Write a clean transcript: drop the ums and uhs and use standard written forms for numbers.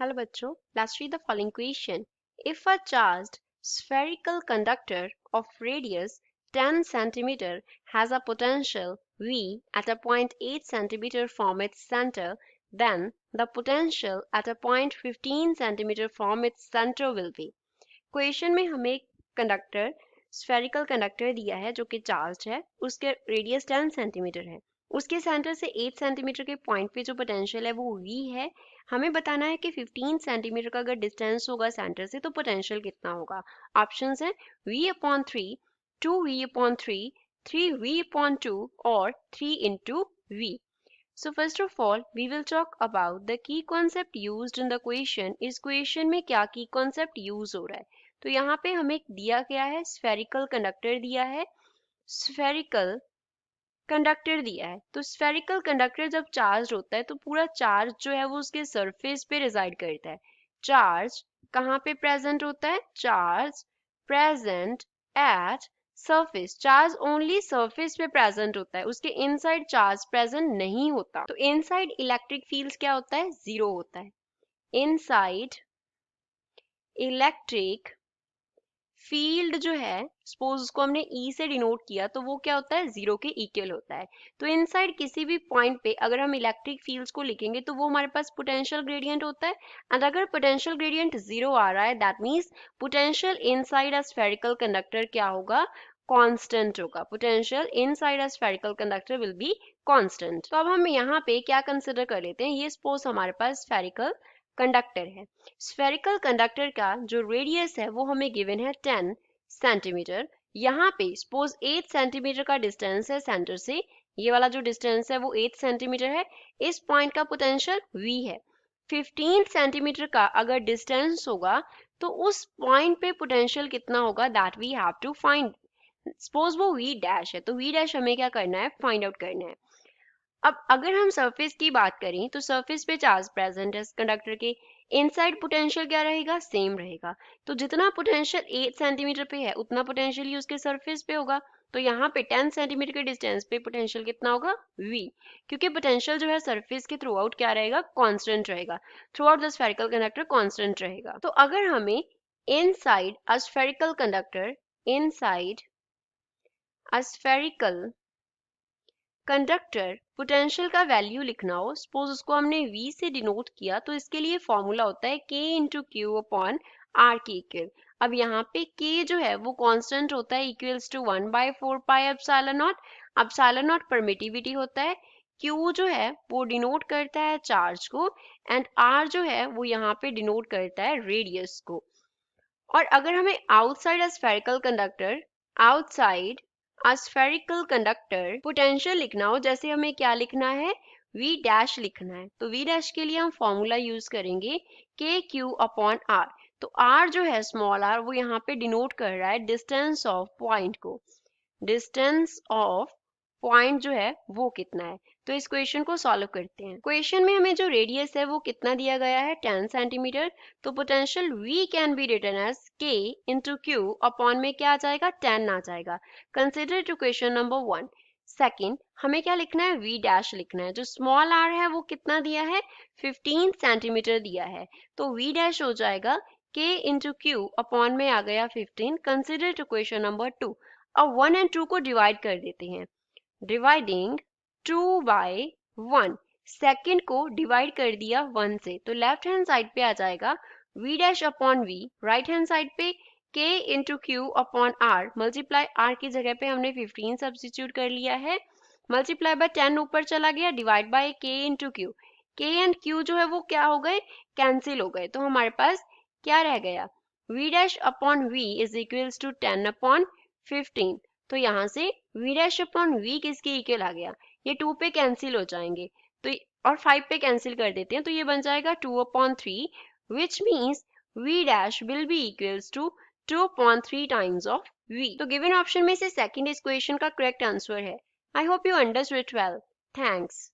Hello बच्चों, let's read the following question. If a charged spherical conductor of radius 10 cm has a potential V at a point 8 cm from its center, then the potential at a point 15 cm from its center will be. Question में हमें conductor spherical conductor दिया है जो कि charge है, उसके radius 10 centimetre है, उसके सेंटर से 8 सेंटीमीटर के पॉइंट पे जो पोटेंशियल है वो V है। हमें बताना है कि 15 सेंटीमीटर का अगर डिस्टेंस होगा सेंटर से तो पोटेंशियल कितना होगा। ऑप्शंस हैं V/3, 2V/3, 3V/2 और 3 into V। So first of all, we will talk about the key concept used in the question. इस क्वेश्चन में क्या की कॉन्सेप्ट यूज हो रहा है। तो यहाँ पे हमें दिया गया है स्फेरिकल कंडक्टर दिया है, स्फेरिकल कंडक्टर दिया है। तो स्फेरिकल कंडक्टर जब चार्ज होता है तो पूरा चार्ज जो है वो उसके सरफेस पे रिजाइड करता है। चार्ज कहाँ पे प्रेजेंट होता है? Charge present at surface. Charge only surface पे प्रेजेंट होता है, उसके इनसाइड चार्ज प्रेजेंट नहीं होता। तो इनसाइड इलेक्ट्रिक फील्ड क्या होता है? जीरो होता है। इनसाइड इलेक्ट्रिक फील्ड जो है, सपोज उसको हमने E से डिनोट किया तो वो क्या होता है? जीरो के इक्वल होता है। तो इनसाइड किसी भी पॉइंट पे अगर हम इलेक्ट्रिक फील्ड्स को लिखेंगे तो वो हमारे पास पोटेंशियल ग्रेडियंट होता है। एंड अगर पोटेंशियल ग्रेडियंट जीरो आ रहा है that means potential inside a spherical conductor क्या होगा? कांस्टेंट होगा। Potential inside a spherical conductor will be constant. तो अब हम यहाँ पे क्या कंसिडर कर लेते हैं, ये सपोज हमारे पास स्फेरिकल कंडक्टर है। स्फेरिकल कंडक्टर का जो रेडियस है वो हमें गिवन है 10 सेंटीमीटर। यहाँ पे सपोज 8 सेंटीमीटर का डिस्टेंस है सेंटर से, ये वाला जो डिस्टेंस है वो 8 सेंटीमीटर है। इस पॉइंट का पोटेंशियल V है। 15 सेंटीमीटर का अगर डिस्टेंस होगा तो उस पॉइंट पे पोटेंशियल कितना होगा that we have to find. Suppose वो V डैश है तो V डैश हमें क्या करना है? फाइंड आउट करना है। अब अगर हम सरफेस की बात करें तो सरफेस पे चार्ज प्रेजेंट है कंडक्टर के, इनसाइड पोटेंशियल क्या रहेगा? सेम रहेगा। तो जितना पोटेंशियल 8 सेंटीमीटर पे है उतना पोटेंशियल ही उसके सरफेस पे होगा। तो यहाँ पे 10 सेंटीमीटर के डिस्टेंस पे पोटेंशियल कितना होगा? V। क्योंकि पोटेंशियल जो है सरफेस के थ्रू आउट क्या रहेगा? कांस्टेंट रहेगा। Through out the spherical conductor constant रहेगा। तो अगर हमें inside a spherical conductor, inside a spherical conductor potential का वैल्यू लिखना हो, सपोज उसको हमने V से डिनोट किया तो इसके लिए फॉर्मूला होता है K into q upon R के इक्वल। अब यहाँ पे K जो है वो कांस्टेंट होता है equals to 1/4 pi epsilon nought. Epsilon nought permittivity होता है, Q जो है वो डिनोट करता है चार्ज को एंड R जो है वो यहाँ पे डिनोट करता है रेडियस को। और अगर हमें outside a spherical conductor, outside a spherical conductor potential लिखना हो, जैसे हमें क्या लिखना है? V डैश लिखना है। तो V डैश के लिए हम फॉर्मूला यूज करेंगे के क्यू अपॉन R। तो R जो है स्मॉल r वो यहाँ पे डिनोट कर रहा है डिस्टेंस ऑफ पॉइंट को। डिस्टेंस ऑफ पॉइंट जो है वो कितना है। तो इस क्वेश्चन को सॉल्व करते हैं। क्वेश्चन में हमें जो रेडियस है वो कितना दिया गया है? 10 सेंटीमीटर। तो potential V can be written as K into q upon में क्या आ जाएगा? 10 आ जाएगा। Consider to question number 1। Second हमें क्या लिखना है? V डैश लिखना है। जो स्मॉल r है वो कितना दिया है? 15 सेंटीमीटर दिया है। तो V डैश हो जाएगा K इंटू क्यू अपॉन में आ गया 15। Consider to question number 2। अब 1 एंड 2 को डिवाइड कर देते हैं। डिवाइडिंग 2 बाई 1, सेकेंड को डिवाइड कर दिया 1 से तो लेफ्ट हैंड साइड पे आ जाएगा V dash upon V, right hand side पे K into q upon R, multiply R की जगह पे हमने 15 सब्स्टिट्यूट कर लिया है, मल्टीप्लाई बाय 10 ऊपर चला गया, divide by K into Q. K and Q जो है वो क्या हो गए? कैंसिल हो गए। तो हमारे पास क्या रह गया? V dash upon V is equals to 10 upon 15। तो यहाँ से V डैश अपॉन V किसके इक्वल आ गया? ये 2 पे कैंसिल हो जाएंगे तो और 5 पे कैंसिल कर देते हैं तो ये बन जाएगा 2 upon 3 which means V dash will be equals to 2 upon 3 times of V। तो गिवन ऑप्शन में से सेकंड इस क्वेश्चन का करेक्ट आंसर है। I hope you understood it well. Thanks.